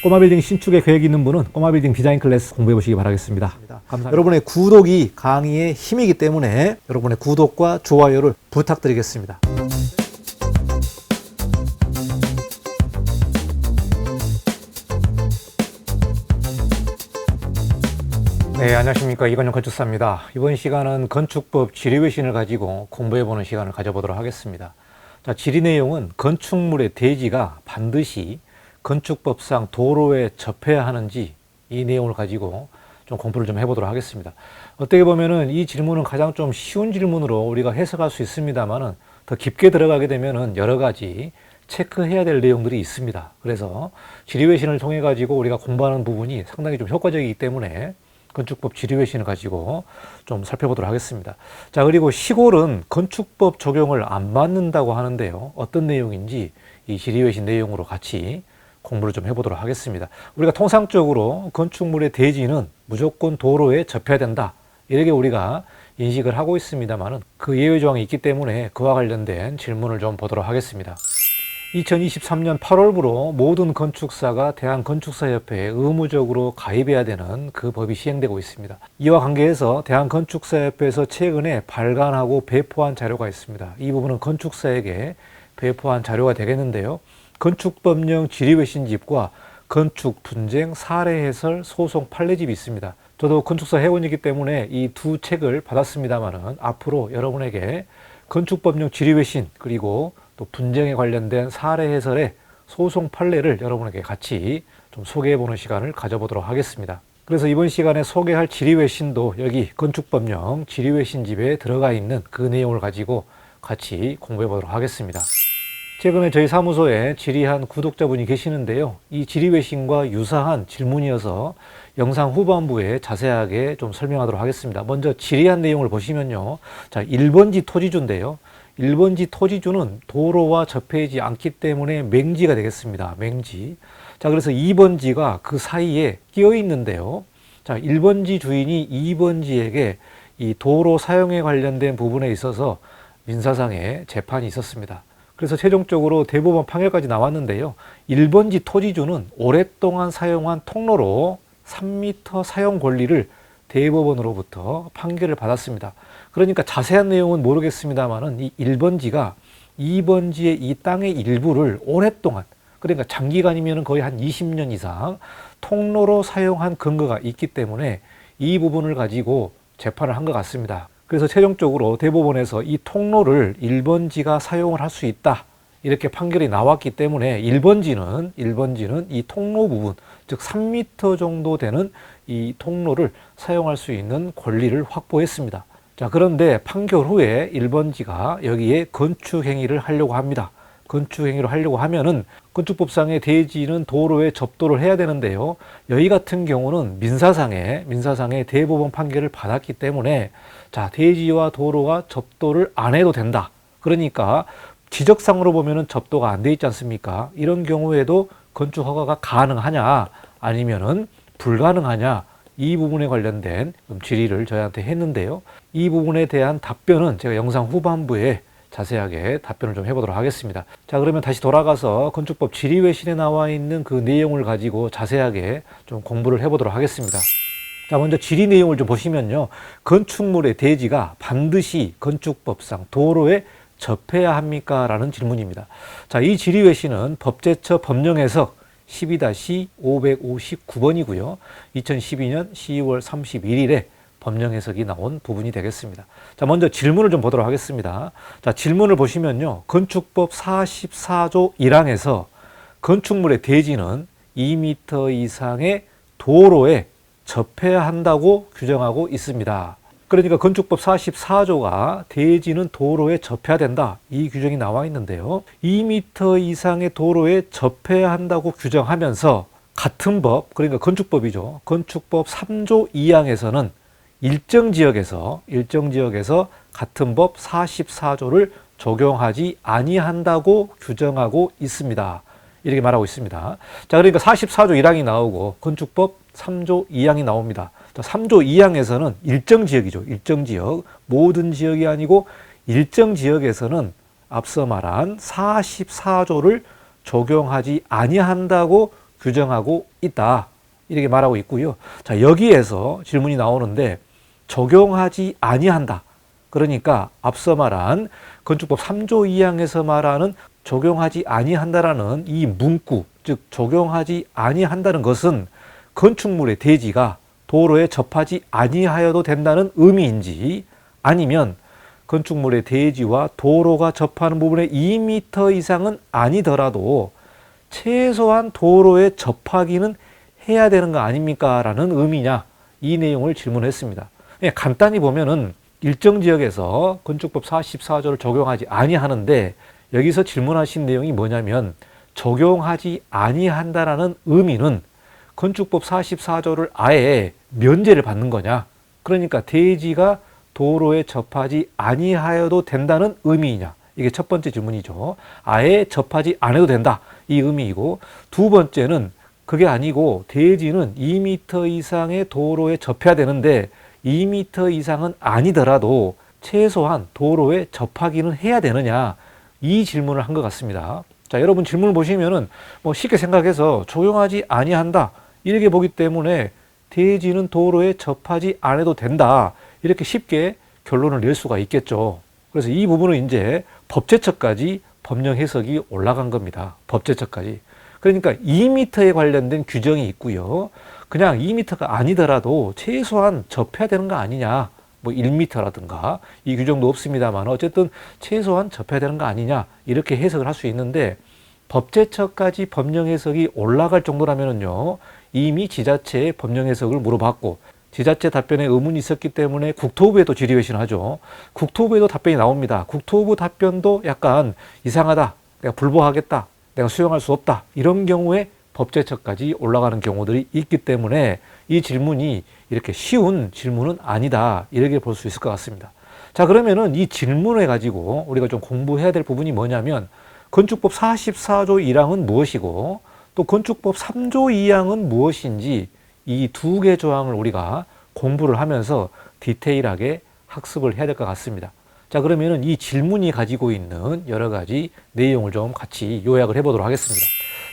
꼬마빌딩 신축에 계획 있는 분은 꼬마빌딩 디자인 클래스 공부해 보시기 바라겠습니다. 감사합니다. 여러분의 구독이 강의의 힘이기 때문에 여러분의 구독과 좋아요를 부탁드리겠습니다. 네, 안녕하십니까. 이건영 건축사입니다. 이번 시간은 건축법 지리외신을 가지고 공부해보는 시간을 가져보도록 하겠습니다. 자, 지리 내용은 건축물의 대지가 반드시 건축법상 도로에 접해야 하는지 이 내용을 가지고 좀 공부를 좀 해보도록 하겠습니다. 어떻게 보면은 이 질문은 가장 좀 쉬운 질문으로 우리가 해석할 수 있습니다만은 더 깊게 들어가게 되면은 여러 가지 체크해야 될 내용들이 있습니다. 그래서 지리외신을 통해 가지고 우리가 공부하는 부분이 상당히 좀 효과적이기 때문에 건축법 지리외신을 가지고 좀 살펴보도록 하겠습니다. 자, 그리고 시골은 건축법 적용을 안 받는다고 하는데요. 어떤 내용인지 이 지리외신 내용으로 같이 공부를 좀 해보도록 하겠습니다. 우리가 통상적으로 건축물의 대지는 무조건 도로에 접해야 된다, 이렇게 우리가 인식을 하고 있습니다만은 그 예외 조항이 있기 때문에 그와 관련된 질문을 좀 보도록 하겠습니다. 2023년 8월부로 모든 건축사가 대한건축사협회에 의무적으로 가입해야 되는 그 법이 시행되고 있습니다. 이와 관계해서 대한건축사협회에서 최근에 발간하고 배포한 자료가 있습니다. 이 부분은 건축사에게 배포한 자료가 되겠는데요. 건축법령 지리외신집과 건축분쟁 사례해설 소송 판례집이 있습니다. 저도 건축사 회원이기 때문에 이 두 책을 받았습니다만은 앞으로 여러분에게 건축법령 지리외신 그리고 또 분쟁에 관련된 사례 해설의 소송 판례를 여러분에게 같이 좀 소개해보는 시간을 가져보도록 하겠습니다. 그래서 이번 시간에 소개할 지리외신도 여기 건축법령 지리외신집에 들어가 있는 그 내용을 가지고 같이 공부해보도록 하겠습니다. 최근에 저희 사무소에 질의한 구독자분이 계시는데요. 이 지리외신과 유사한 질문이어서 영상 후반부에 자세하게 좀 설명하도록 하겠습니다. 먼저 질의한 내용을 보시면요. 자, 1번지 토지주인데요. 1번지 토지주는 도로와 접해지 않기 때문에 맹지가 되겠습니다. 맹지. 자, 그래서 2번지가 그 사이에 끼어 있는데요. 자, 1번지 주인이 2번지에게 이 도로 사용에 관련된 부분에 있어서 민사상의 재판이 있었습니다. 그래서 최종적으로 대법원 판결까지 나왔는데요. 1번지 토지주는 오랫동안 사용한 통로로 3m 사용 권리를 대법원으로부터 판결을 받았습니다. 그러니까 자세한 내용은 모르겠습니다만은 이 1번지가 2번지의 이 땅의 일부를 오랫동안, 그러니까 장기간이면 거의 한 20년 이상 통로로 사용한 근거가 있기 때문에 이 부분을 가지고 재판을 한 것 같습니다. 그래서 최종적으로 대법원에서 이 통로를 1번지가 사용을 할 수 있다, 이렇게 판결이 나왔기 때문에 1번지는 이 통로 부분, 즉 3m 정도 되는 이 통로를 사용할 수 있는 권리를 확보했습니다. 자, 그런데 판결 후에 1번지가 여기에 건축행위를 하려고 합니다. 건축행위를 하려고 하면은 건축법상의 대지는 도로에 접도를 해야 되는데요. 여기 같은 경우는 민사상의 대법원 판결을 받았기 때문에 자, 대지와 도로가 접도를 안 해도 된다. 그러니까 지적상으로 보면은 접도가 안 돼 있지 않습니까? 이런 경우에도 건축 허가가 가능하냐 아니면은 불가능하냐, 이 부분에 관련된 질의를 저희한테 했는데요. 이 부분에 대한 답변은 제가 영상 후반부에 자세하게 답변을 좀 해보도록 하겠습니다. 자, 그러면 다시 돌아가서 건축법 지리외신에 나와 있는 그 내용을 가지고 자세하게 좀 공부를 해보도록 하겠습니다. 자, 먼저 지리 내용을 좀 보시면요. 건축물의 대지가 반드시 건축법상 도로에 접해야 합니까? 라는 질문입니다. 자, 이 지리외신은 법제처 법령해석 12-559번이고요. 2012년 10월 31일에 법령 해석이 나온 부분이 되겠습니다. 자, 먼저 질문을 좀 보도록 하겠습니다. 자, 질문을 보시면요. 건축법 44조 1항에서 건축물의 대지는 2m 이상의 도로에 접해야 한다고 규정하고 있습니다. 그러니까 건축법 44조가 대지는 도로에 접해야 된다, 이 규정이 나와 있는데요. 2m 이상의 도로에 접해야 한다고 규정하면서 같은 법, 그러니까 건축법이죠. 건축법 3조 2항에서는 일정 지역에서 같은 법 44조를 적용하지 아니한다고 규정하고 있습니다. 이렇게 말하고 있습니다. 자, 그러니까 44조 1항이 나오고 건축법 3조 2항이 나옵니다. 3조 2항에서는 일정 지역이죠. 일정 지역. 모든 지역이 아니고 일정 지역에서는 앞서 말한 44조를 적용하지 아니한다고 규정하고 있다. 이렇게 말하고 있고요. 자, 여기에서 질문이 나오는데 적용하지 아니한다. 그러니까 앞서 말한 건축법 3조 2항에서 말하는 적용하지 아니한다라는 이 문구, 즉 적용하지 아니한다는 것은 건축물의 대지가 도로에 접하지 아니하여도 된다는 의미인지, 아니면 건축물의 대지와 도로가 접하는 부분의 2m 이상은 아니더라도 최소한 도로에 접하기는 해야 되는 거 아닙니까? 라는 의미냐, 이 내용을 질문했습니다. 간단히 보면은 일정 지역에서 건축법 44조를 적용하지 아니하는데, 여기서 질문하신 내용이 뭐냐면 적용하지 아니한다라는 의미는 건축법 44조를 아예 면제를 받는 거냐, 그러니까 대지가 도로에 접하지 아니하여도 된다는 의미이냐, 이게 첫 번째 질문이죠. 아예 접하지 않아도 된다, 이 의미이고, 두 번째는 그게 아니고 대지는 2m 이상의 도로에 접해야 되는데 2m 이상은 아니더라도 최소한 도로에 접하기는 해야 되느냐, 이 질문을 한 것 같습니다. 자, 여러분 질문을 보시면은 뭐 쉽게 생각해서 적용하지 아니한다 이렇게 보기 때문에 대지는 도로에 접하지 않아도 된다, 이렇게 쉽게 결론을 낼 수가 있겠죠. 그래서 이 부분은 이제 법제처까지 법령 해석이 올라간 겁니다. 법제처까지. 그러니까 2m에 관련된 규정이 있고요. 그냥 2m가 아니더라도 최소한 접해야 되는 거 아니냐, 뭐 1m라든가 이 규정도 없습니다만 어쨌든 최소한 접해야 되는 거 아니냐, 이렇게 해석을 할 수 있는데, 법제처까지 법령 해석이 올라갈 정도라면은요, 이미 지자체의 법령 해석을 물어봤고 지자체 답변에 의문이 있었기 때문에 국토부에도 질의회신을 하죠. 국토부에도 답변이 나옵니다. 국토부 답변도 약간 이상하다, 내가 불복하겠다, 내가 수용할 수 없다, 이런 경우에 법제처까지 올라가는 경우들이 있기 때문에 이 질문이 이렇게 쉬운 질문은 아니다, 이렇게 볼 수 있을 것 같습니다. 자, 그러면은 이 질문을 가지고 우리가 좀 공부해야 될 부분이 뭐냐면 건축법 44조 1항은 무엇이고 또 건축법 3조 2항은 무엇인지, 이 두 개 조항을 우리가 공부를 하면서 디테일하게 학습을 해야 될 것 같습니다. 자, 그러면은 이 질문이 가지고 있는 여러 가지 내용을 좀 같이 요약을 해보도록 하겠습니다.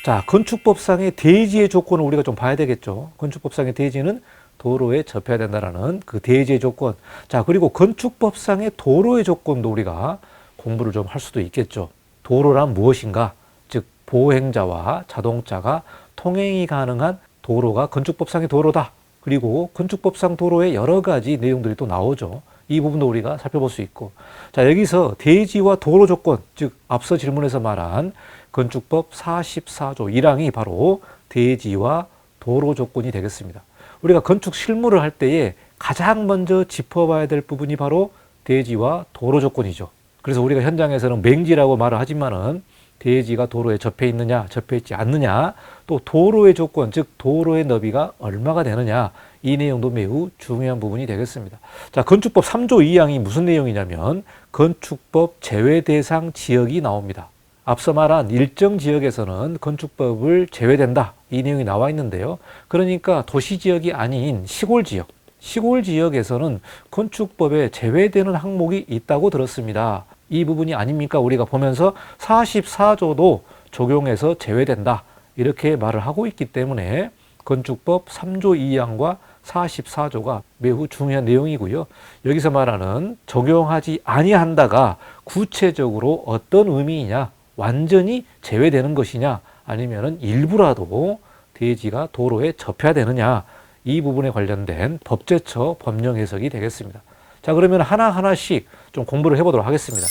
자, 건축법상의 대지의 조건을 우리가 좀 봐야 되겠죠. 건축법상의 대지는 도로에 접해야 된다라는 그 대지의 조건. 자, 그리고 건축법상의 도로의 조건도 우리가 공부를 좀 할 수도 있겠죠. 도로란 무엇인가? 즉, 보행자와 자동차가 통행이 가능한 도로가 건축법상의 도로다. 그리고 건축법상 도로에 여러 가지 내용들이 또 나오죠. 이 부분도 우리가 살펴볼 수 있고, 자, 여기서 대지와 도로 조건, 즉 앞서 질문에서 말한 건축법 44조 1항이 바로 대지와 도로 조건이 되겠습니다. 우리가 건축 실무를 할 때에 가장 먼저 짚어봐야 될 부분이 바로 대지와 도로 조건이죠. 그래서 우리가 현장에서는 맹지라고 말을 하지만은 대지가 도로에 접해 있느냐, 접해 있지 않느냐, 또 도로의 조건, 즉 도로의 너비가 얼마가 되느냐, 이 내용도 매우 중요한 부분이 되겠습니다. 자, 건축법 3조 2항이 무슨 내용이냐면 건축법 제외 대상 지역이 나옵니다. 앞서 말한 일정 지역에서는 건축법을 제외된다, 이 내용이 나와 있는데요. 그러니까 도시 지역이 아닌 시골 지역, 시골 지역에서는 건축법에 제외되는 항목이 있다고 들었습니다. 이 부분이 아닙니까? 우리가 보면서 44조도 적용해서 제외된다, 이렇게 말을 하고 있기 때문에 건축법 3조 2항과 44조가 매우 중요한 내용이고요. 여기서 말하는 적용하지 아니한다가 구체적으로 어떤 의미이냐, 완전히 제외되는 것이냐, 아니면은 일부라도 대지가 도로에 접해야 되느냐, 이 부분에 관련된 법제처 법령 해석이 되겠습니다. 자, 그러면 하나하나씩 좀 공부를 해보도록 하겠습니다.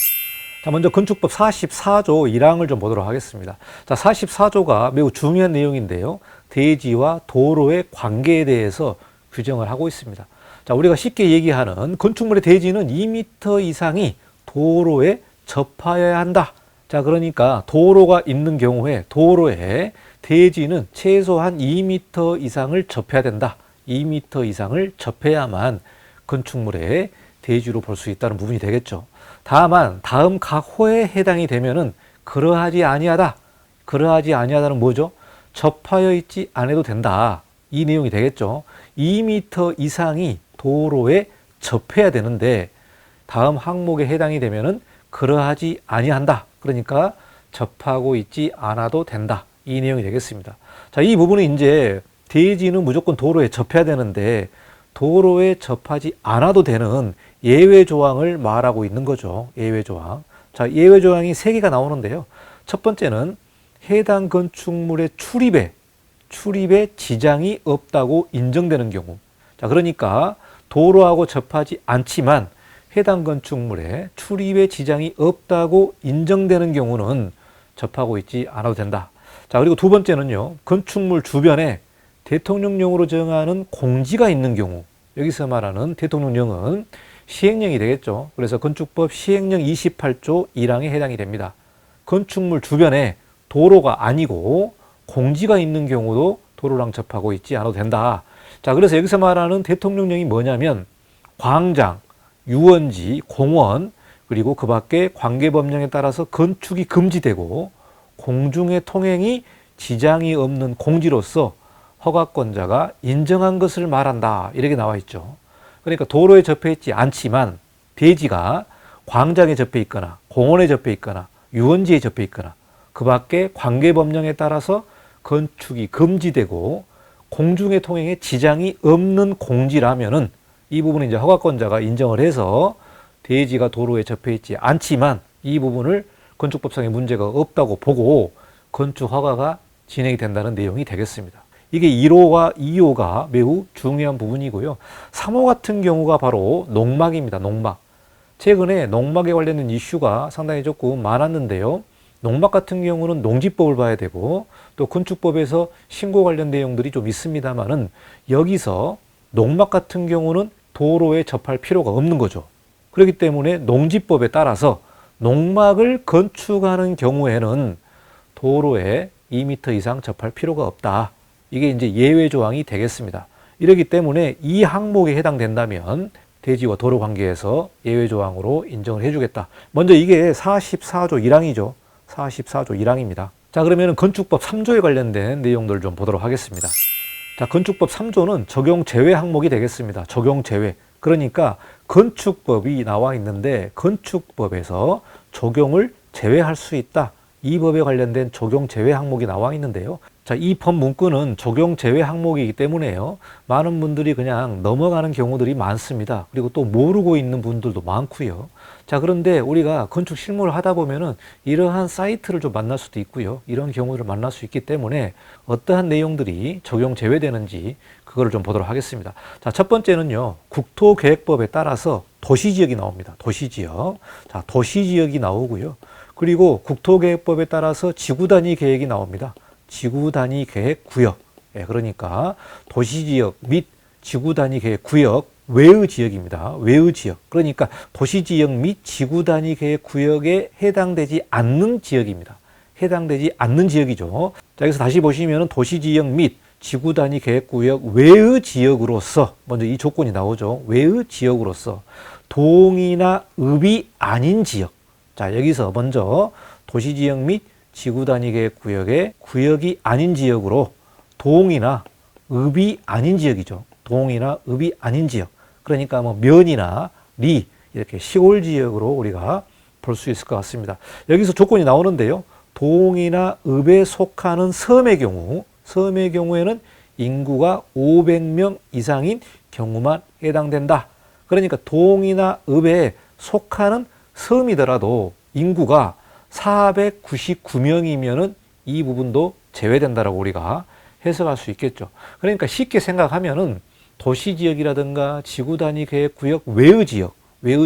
자, 먼저 건축법 44조 1항을 좀 보도록 하겠습니다. 자, 44조가 매우 중요한 내용인데요. 대지와 도로의 관계에 대해서 규정을 하고 있습니다. 자, 우리가 쉽게 얘기하는 건축물의 대지는 2m 이상이 도로에 접하여야 한다. 자, 그러니까 도로가 있는 경우에 도로에 대지는 최소한 2m 이상을 접해야 된다. 2m 이상을 접해야만 건축물의 대지로 볼 수 있다는 부분이 되겠죠. 다만 다음 각 호에 해당이 되면은 그러하지 아니하다. 그러하지 아니하다는 뭐죠? 접하여 있지 않아도 된다, 이 내용이 되겠죠. 2m 이상이 도로에 접해야 되는데 다음 항목에 해당이 되면은 그러하지 아니한다. 그러니까 접하고 있지 않아도 된다, 이 내용이 되겠습니다. 자, 이 부분은 이제 대지는 무조건 도로에 접해야 되는데 도로에 접하지 않아도 되는 예외 조항을 말하고 있는 거죠. 예외 조항. 자, 예외 조항이 3개가 나오는데요. 첫 번째는 해당 건축물의 출입에 지장이 없다고 인정되는 경우. 자, 그러니까 도로하고 접하지 않지만 해당 건축물에 출입에 지장이 없다고 인정되는 경우는 접하고 있지 않아도 된다. 자, 그리고 두 번째는요. 건축물 주변에 대통령령으로 정하는 공지가 있는 경우. 여기서 말하는 대통령령은 시행령이 되겠죠. 그래서 건축법 시행령 28조 1항에 해당이 됩니다. 건축물 주변에 도로가 아니고 공지가 있는 경우도 도로랑 접하고 있지 않아도 된다. 자, 그래서 여기서 말하는 대통령령이 뭐냐면 광장, 유원지, 공원, 그리고 그 밖에 관계법령에 따라서 건축이 금지되고 공중의 통행이 지장이 없는 공지로서 허가권자가 인정한 것을 말한다. 이렇게 나와 있죠. 그러니까 도로에 접해 있지 않지만 대지가 광장에 접해 있거나 공원에 접해 있거나 유원지에 접해 있거나 그 밖에 관계법령에 따라서 건축이 금지되고 공중의 통행에 지장이 없는 공지라면은 이 부분은 이제 허가권자가 인정을 해서 대지가 도로에 접해 있지 않지만 이 부분을 건축법상의 문제가 없다고 보고 건축 허가가 진행이 된다는 내용이 되겠습니다. 이게 1호와 2호가 매우 중요한 부분이고요. 3호 같은 경우가 바로 농막입니다. 농막. 최근에 농막에 관련된 이슈가 상당히 조금 많았는데요. 농막 같은 경우는 농지법을 봐야 되고 또 건축법에서 신고 관련 내용들이 좀 있습니다만은 여기서 농막 같은 경우는 도로에 접할 필요가 없는 거죠. 그렇기 때문에 농지법에 따라서 농막을 건축하는 경우에는 도로에 2m 이상 접할 필요가 없다. 이게 이제 예외 조항이 되겠습니다. 이렇기 때문에 이 항목에 해당된다면 대지와 도로 관계에서 예외 조항으로 인정을 해주겠다. 먼저 이게 44조 1항이죠. 44조 1항입니다. 자, 그러면 건축법 3조에 관련된 내용들을 좀 보도록 하겠습니다. 자, 건축법 3조는 적용 제외 항목이 되겠습니다. 적용 제외. 그러니까 건축법이 나와 있는데 건축법에서 적용을 제외할 수 있다. 이 법에 관련된 적용 제외 항목이 나와 있는데요. 자, 이 법 문구는 적용 제외 항목이기 때문에요. 많은 분들이 그냥 넘어가는 경우들이 많습니다. 그리고 또 모르고 있는 분들도 많고요. 자, 그런데 우리가 건축 실무를 하다 보면은 이러한 사이트를 좀 만날 수도 있고요. 이런 경우를 만날 수 있기 때문에 어떠한 내용들이 적용 제외되는지 그거를 좀 보도록 하겠습니다. 자, 첫 번째는요. 국토계획법에 따라서 도시지역이 나옵니다. 도시지역. 자, 도시지역이 나오고요. 그리고 국토계획법에 따라서 지구단위 계획이 나옵니다. 지구단위 계획 구역. 예, 그러니까 도시지역 및 지구단위 계획 구역 외의 지역입니다. 외의 지역. 그러니까 도시지역 및 지구단위 계획 구역에 해당되지 않는 지역입니다. 해당되지 않는 지역이죠. 자, 여기서 다시 보시면 도시지역 및 지구단위 계획 구역 외의 지역으로서 먼저 이 조건이 나오죠. 외의 지역으로서 동이나 읍이 아닌 지역. 자, 여기서 먼저 도시지역 및 지구단위 계획 구역의 구역이 아닌 지역으로 동이나 읍이 아닌 지역이죠. 동이나 읍이 아닌 지역. 그러니까 뭐 면이나 리 이렇게 시골 지역으로 우리가 볼 수 있을 것 같습니다. 여기서 조건이 나오는데요. 동이나 읍에 속하는 섬의 경우에는 인구가 500명 이상인 경우만 해당된다. 그러니까 동이나 읍에 속하는 섬이더라도 인구가 499명이면은 이 부분도 제외된다라고 우리가 해석할 수 있겠죠. 그러니까 쉽게 생각하면은 도시지역이라든가 지구단위 계획구역 외의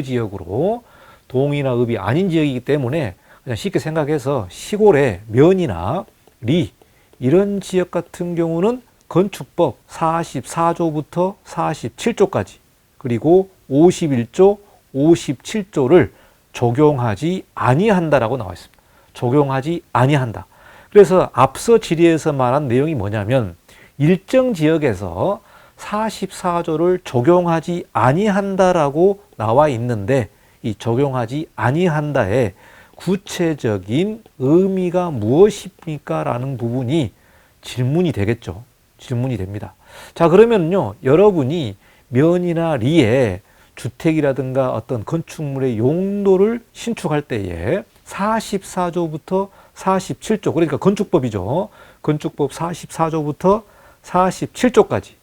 지역으로 동이나 읍이 아닌 지역이기 때문에 그냥 쉽게 생각해서 시골의 면이나 리 이런 지역 같은 경우는 건축법 44조부터 47조까지 그리고 51조, 57조를 적용하지 아니한다라고 나와 있습니다. 적용하지 아니한다. 그래서 앞서 질의에서 말한 내용이 뭐냐면 일정 지역에서 44조를 적용하지 아니한다라고 나와 있는데 이 적용하지 아니한다의 구체적인 의미가 무엇입니까? 라는 부분이 질문이 되겠죠. 질문이 됩니다. 자, 그러면요. 여러분이 면이나 리에 주택이라든가 어떤 건축물의 용도를 신축할 때에 44조부터 47조, 그러니까 건축법이죠. 건축법 44조부터 47조까지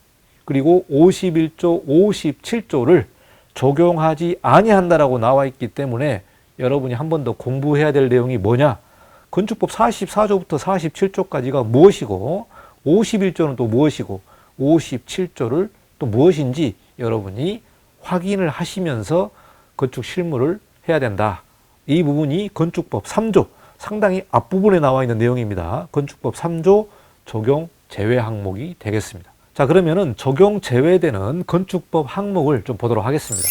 그리고 51조, 57조를 적용하지 아니한다라고 나와 있기 때문에 여러분이 한 번 더 공부해야 될 내용이 뭐냐? 건축법 44조부터 47조까지가 무엇이고 51조는 또 무엇이고 57조를 또 무엇인지 여러분이 확인을 하시면서 건축 실무를 해야 된다. 이 부분이 건축법 3조 상당히 앞부분에 나와 있는 내용입니다. 건축법 3조 적용 제외 항목이 되겠습니다. 자, 그러면은 적용 제외되는 건축법 항목을 좀 보도록 하겠습니다.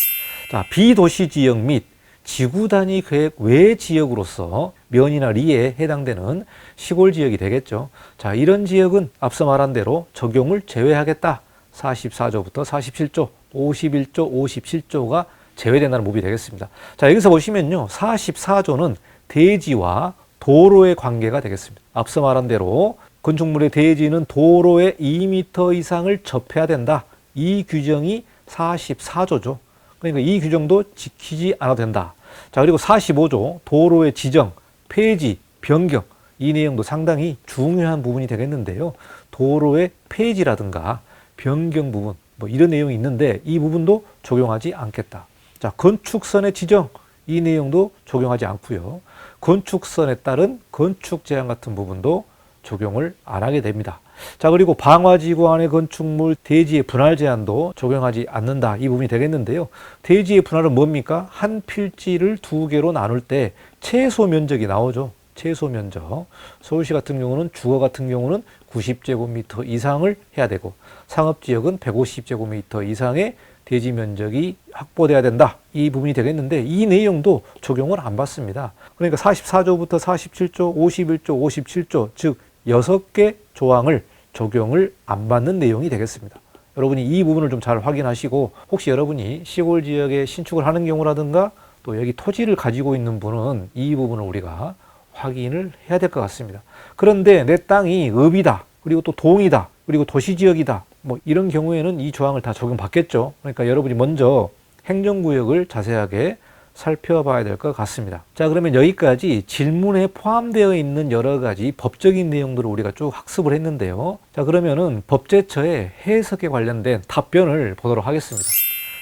자, 비도시 지역 및 지구 단위 계획 외 지역으로서 면이나 리에 해당되는 시골 지역이 되겠죠. 자, 이런 지역은 앞서 말한 대로 적용을 제외하겠다. 44조부터 47조, 51조, 57조가 제외된다는 법이 되겠습니다. 자, 여기서 보시면요. 44조는 대지와 도로의 관계가 되겠습니다. 앞서 말한 대로 건축물의 대지는 도로의 2m 이상을 접해야 된다. 이 규정이 44조죠. 그러니까 이 규정도 지키지 않아도 된다. 자, 그리고 45조 도로의 지정, 폐지, 변경 이 내용도 상당히 중요한 부분이 되겠는데요. 도로의 폐지라든가 변경 부분 뭐 이런 내용이 있는데 이 부분도 적용하지 않겠다. 자, 건축선의 지정 이 내용도 적용하지 않고요. 건축선에 따른 건축 제한 같은 부분도 적용을 안 하게 됩니다. 자, 그리고 방화지구 안의 건축물 대지의 분할 제한도 적용하지 않는다. 이 부분이 되겠는데요. 대지의 분할은 뭡니까? 한 필지를 두 개로 나눌 때 최소 면적이 나오죠. 최소 면적. 서울시 같은 경우는 주거 같은 경우는 90제곱미터 이상을 해야 되고 상업지역은 150제곱미터 이상의 대지 면적이 확보돼야 된다. 이 부분이 되겠는데 이 내용도 적용을 안 받습니다. 그러니까 44조부터 47조, 51조, 57조 즉 6개 조항을 적용을 안 받는 내용이 되겠습니다. 여러분이 이 부분을 좀 잘 확인하시고 혹시 여러분이 시골 지역에 신축을 하는 경우라든가 또 여기 토지를 가지고 있는 분은 이 부분을 우리가 확인을 해야 될 것 같습니다. 그런데 내 땅이 읍이다. 그리고 또 동이다. 그리고 도시지역이다. 뭐 이런 경우에는 이 조항을 다 적용받겠죠. 그러니까 여러분이 먼저 행정구역을 자세하게 살펴봐야 될 것 같습니다. 자, 그러면 여기까지 질문에 포함되어 있는 여러 가지 법적인 내용들을 우리가 쭉 학습을 했는데요. 자, 그러면은 법제처의 해석에 관련된 답변을 보도록 하겠습니다.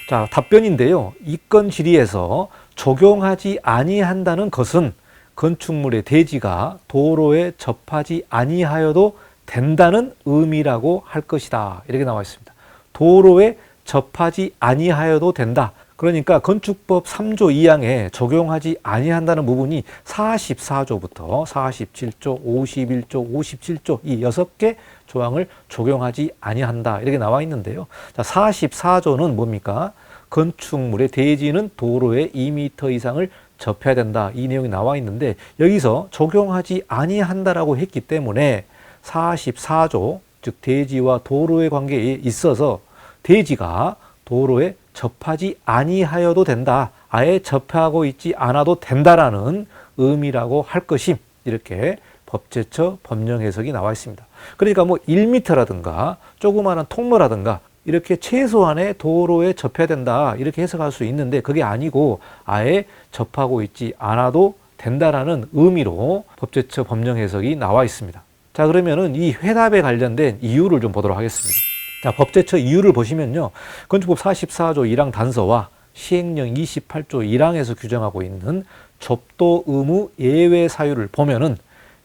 자, 답변인데요. 이 건 질의에서 적용하지 아니한다는 것은 건축물의 대지가 도로에 접하지 아니하여도 된다는 의미라고 할 것이다. 이렇게 나와 있습니다. 도로에 접하지 아니하여도 된다. 그러니까 건축법 3조 2항에 적용하지 아니한다는 부분이 44조부터 47조, 51조, 57조 이 6개 조항을 적용하지 아니한다. 이렇게 나와 있는데요. 자, 44조는 뭡니까? 건축물의 대지는 도로에 2m 이상을 접해야 된다. 이 내용이 나와 있는데 여기서 적용하지 아니한다라고 했기 때문에 44조, 즉 대지와 도로의 관계에 있어서 대지가 도로에 접하지 아니하여도 된다. 아예 접하고 있지 않아도 된다라는 의미라고 할 것임. 이렇게 법제처 법령 해석이 나와 있습니다. 그러니까 뭐 1m라든가 조그마한 통로라든가 이렇게 최소한의 도로에 접해야 된다. 이렇게 해석할 수 있는데 그게 아니고 아예 접하고 있지 않아도 된다라는 의미로 법제처 법령 해석이 나와 있습니다. 자, 그러면은 이 회답에 관련된 이유를 좀 보도록 하겠습니다. 자, 법제처 이유를 보시면요. 건축법 44조 1항 단서와 시행령 28조 1항에서 규정하고 있는 접도 의무 예외 사유를 보면은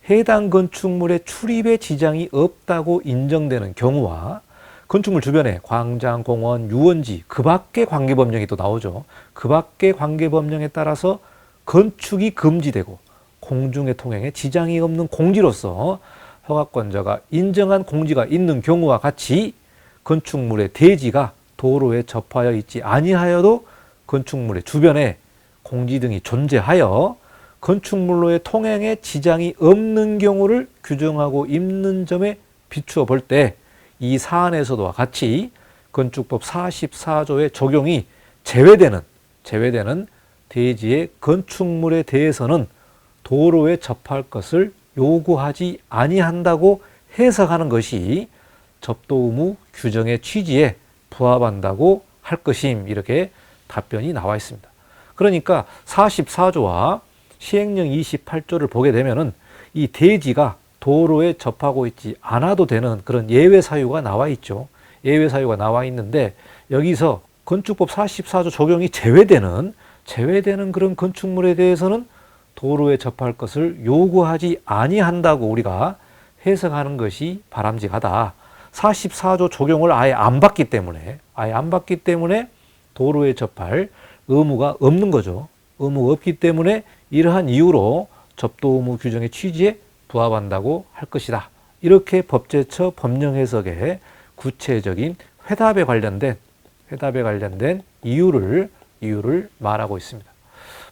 해당 건축물의 출입에 지장이 없다고 인정되는 경우와 건축물 주변에 광장, 공원, 유원지 그 밖의 관계법령이 또 나오죠. 그 밖의 관계법령에 따라서 건축이 금지되고 공중의 통행에 지장이 없는 공지로서 허가권자가 인정한 공지가 있는 경우와 같이 건축물의 대지가 도로에 접하여 있지 아니하여도 건축물의 주변에 공지 등이 존재하여 건축물로의 통행에 지장이 없는 경우를 규정하고 있는 점에 비추어 볼 때 이 사안에서도와 같이 건축법 44조의 적용이 제외되는 대지의 건축물에 대해서는 도로에 접할 것을 요구하지 아니한다고 해석하는 것이 접도 의무 규정의 취지에 부합한다고 할 것임. 이렇게 답변이 나와 있습니다. 그러니까 44조와 시행령 28조를 보게 되면은 이 대지가 도로에 접하고 있지 않아도 되는 그런 예외 사유가 나와 있죠. 예외 사유가 나와 있는데 여기서 건축법 44조 적용이 제외되는 그런 건축물에 대해서는 도로에 접할 것을 요구하지 아니한다고 우리가 해석하는 것이 바람직하다. 44조 적용을 아예 안 받기 때문에 도로에 접할 의무가 없는 거죠. 의무가 없기 때문에 이러한 이유로 접도 의무 규정의 취지에 부합한다고 할 것이다. 이렇게 법제처 법령 해석의 구체적인 회답에 관련된 이유를 말하고 있습니다.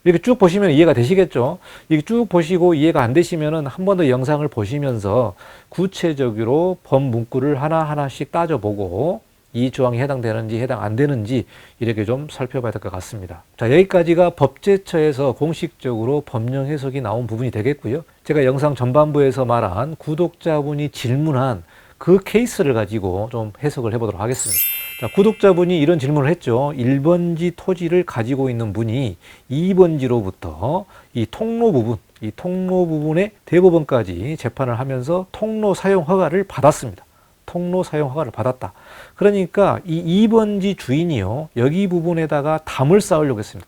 이렇게 쭉 보시면 이해가 되시겠죠? 이렇게 쭉 보시고 이해가 안 되시면은 한 번 더 영상을 보시면서 구체적으로 법 문구를 하나하나씩 따져보고 이 조항이 해당되는지 해당 안 되는지 이렇게 좀 살펴봐야 될 것 같습니다. 자, 여기까지가 법제처에서 공식적으로 법령 해석이 나온 부분이 되겠고요. 제가 영상 전반부에서 말한 구독자분이 질문한 그 케이스를 가지고 좀 해석을 해보도록 하겠습니다. 자, 구독자분이 이런 질문을 했죠. 1번지 토지를 가지고 있는 분이 2번지로부터 이 통로 부분의 대법원까지 재판을 하면서 통로 사용 허가를 받았습니다. 통로 사용 허가를 받았다. 그러니까 이 2번지 주인이요, 여기 부분에다가 담을 쌓으려고 했습니다.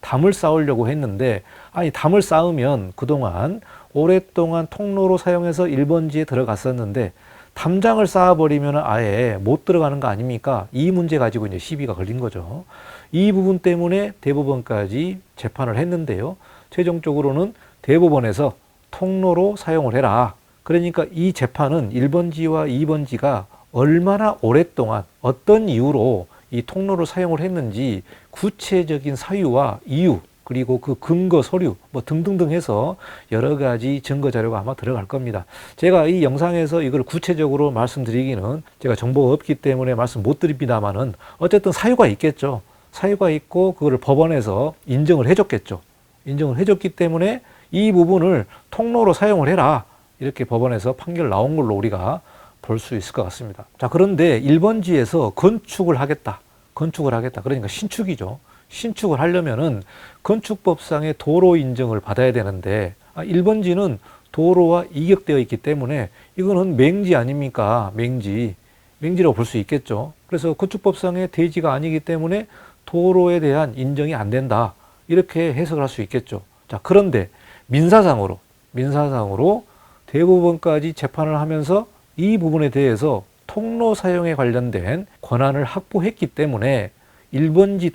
담을 쌓으려고 했는데, 아니 담을 쌓으면 그동안 오랫동안 통로로 사용해서 1번지에 들어갔었는데 담장을 쌓아버리면 아예 못 들어가는 거 아닙니까? 이 문제 가지고 이제 시비가 걸린 거죠. 이 부분 때문에 대법원까지 재판을 했는데요. 최종적으로는 대법원에서 통로로 사용을 해라. 그러니까 이 재판은 1번지와 2번지가 얼마나 오랫동안 어떤 이유로 이 통로를 사용을 했는지 구체적인 사유와 이유, 그리고 그 근거 서류 뭐 등등등 해서 여러 가지 증거 자료가 아마 들어갈 겁니다. 제가 이 영상에서 이걸 구체적으로 말씀드리기는 제가 정보가 없기 때문에 말씀 못 드립니다만은 어쨌든 사유가 있겠죠. 사유가 있고 그거를 법원에서 인정을 해줬겠죠. 인정을 해줬기 때문에 이 부분을 통로로 사용을 해라. 이렇게 법원에서 판결 나온 걸로 우리가 볼 수 있을 것 같습니다. 자, 그런데 1번지에서 건축을 하겠다. 그러니까 신축이죠. 신축을 하려면은 건축법상의 도로 인정을 받아야 되는데 1번지는 도로와 이격되어 있기 때문에 이거는 맹지 아닙니까? 맹지라고 볼 수 있겠죠. 그래서 건축법상의 대지가 아니기 때문에 도로에 대한 인정이 안 된다. 이렇게 해석을 할 수 있겠죠. 자, 그런데 민사상으로 대법원까지 재판을 하면서 이 부분에 대해서 통로 사용에 관련된 권한을 확보했기 때문에 1번지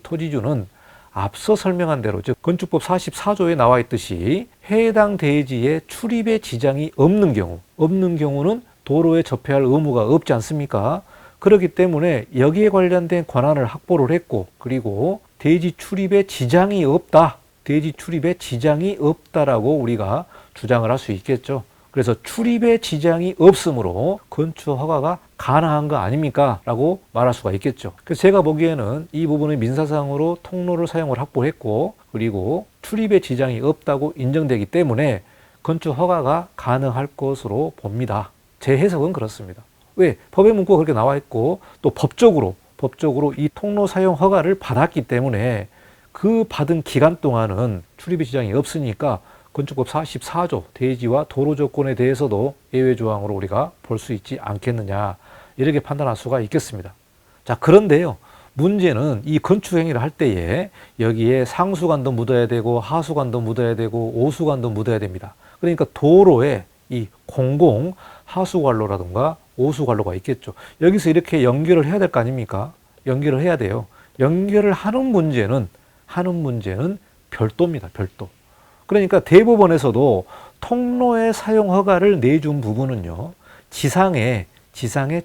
토지주는 앞서 설명한 대로, 즉 건축법 44조에 나와 있듯이 해당 대지에 출입의 지장이 없는 경우는 도로에 접해야 할 의무가 없지 않습니까? 그렇기 때문에 여기에 관련된 권한을 확보를 했고, 그리고 대지 출입에 지장이 없다라고 우리가 주장을 할 수 있겠죠. 그래서 출입에 지장이 없으므로 건축 허가가 가능한 거 아닙니까? 라고 말할 수가 있겠죠. 그래서 제가 보기에는 이 부분은 민사상으로 통로를 사용을 확보했고, 그리고 출입에 지장이 없다고 인정되기 때문에 건축 허가가 가능할 것으로 봅니다. 제 해석은 그렇습니다. 왜? 법의 문구가 그렇게 나와 있고, 또 법적으로 이 통로 사용 허가를 받았기 때문에 그 받은 기간 동안은 출입의 지장이 없으니까 건축법 44조 대지와 도로 조건에 대해서도 예외 조항으로 우리가 볼 수 있지 않겠느냐, 이렇게 판단할 수가 있겠습니다. 자, 그런데요, 문제는 이 건축 행위를 할 때에 여기에 상수관도 묻어야 되고 하수관도 묻어야 되고 오수관도 묻어야 됩니다. 그러니까 도로에 이 공공 하수관로라든가 오수관로가 있겠죠. 여기서 이렇게 연결을 해야 될 거 아닙니까? 연결을 해야 돼요. 연결을 하는 문제는 별도입니다. 별도. 그러니까 대법원에서도 통로의 사용 허가를 내준 부분은요, 지상에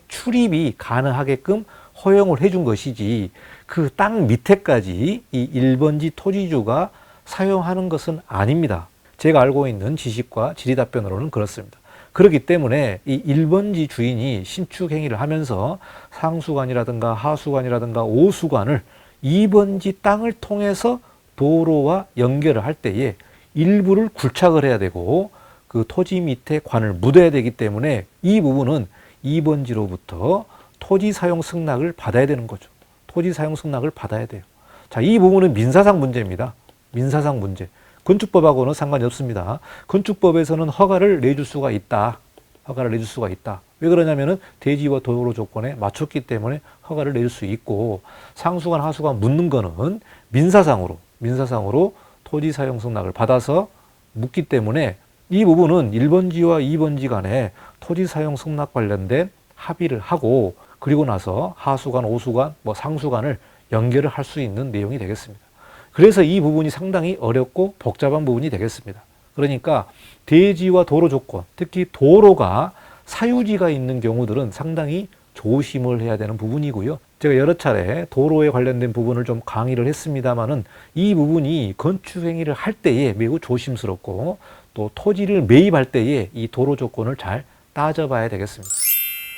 출입이 가능하게끔 허용을 해준 것이지 그 땅 밑에까지 이 1번지 토지주가 사용하는 것은 아닙니다. 제가 알고 있는 지식과 질의답변으로는 그렇습니다. 그렇기 때문에 이 1번지 주인이 신축 행위를 하면서 상수관이라든가 하수관이라든가 오수관을 2번지 땅을 통해서 도로와 연결을 할 때에 일부를 굴착을 해야 되고 그 토지 밑에 관을 묻어야 되기 때문에 이 부분은 2번지로부터 토지 사용 승낙을 받아야 되는 거죠. 토지 사용 승낙을 받아야 돼요. 자, 이 부분은 민사상 문제입니다. 민사상 문제. 건축법하고는 상관이 없습니다. 건축법에서는 허가를 내줄 수가 있다. 허가를 내줄 수가 있다. 왜 그러냐면은 대지와 도로 조건에 맞췄기 때문에 허가를 내줄 수 있고, 상수관, 하수관 묻는 거는 민사상으로 토지 사용 승낙을 받아서 묻기 때문에 이 부분은 1번지와 2번지 간에 토지 사용 승낙 관련된 합의를 하고, 그리고 나서 하수관, 오수관, 상수관을 연결을 할 수 있는 내용이 되겠습니다. 그래서 이 부분이 상당히 어렵고 복잡한 부분이 되겠습니다. 그러니까 대지와 도로 조건, 특히 도로가 사유지가 있는 경우들은 상당히 조심을 해야 되는 부분이고요. 제가 여러 차례 도로에 관련된 부분을 좀 강의를 했습니다만은 이 부분이 건축 행위를 할 때에 매우 조심스럽고, 또 토지를 매입할 때에 이 도로 조건을 잘 따져봐야 되겠습니다.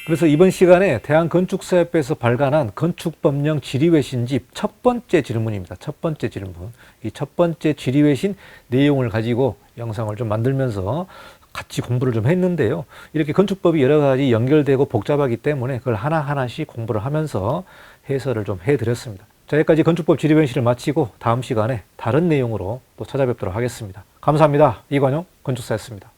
그래서 이번 시간에 대한건축사협회에서 발간한 건축법령 질의외신집 첫 번째 질문입니다. 첫 번째 질문. 이 첫 번째 질의외신 내용을 가지고 영상을 좀 만들면서 같이 공부를 좀 했는데요. 이렇게 건축법이 여러 가지 연결되고 복잡하기 때문에 그걸 하나하나씩 공부를 하면서 해설을 좀 해드렸습니다. 자, 여기까지 건축법 질의외신을 마치고 다음 시간에 다른 내용으로 또 찾아뵙도록 하겠습니다. 감사합니다. 이관용 건축사였습니다.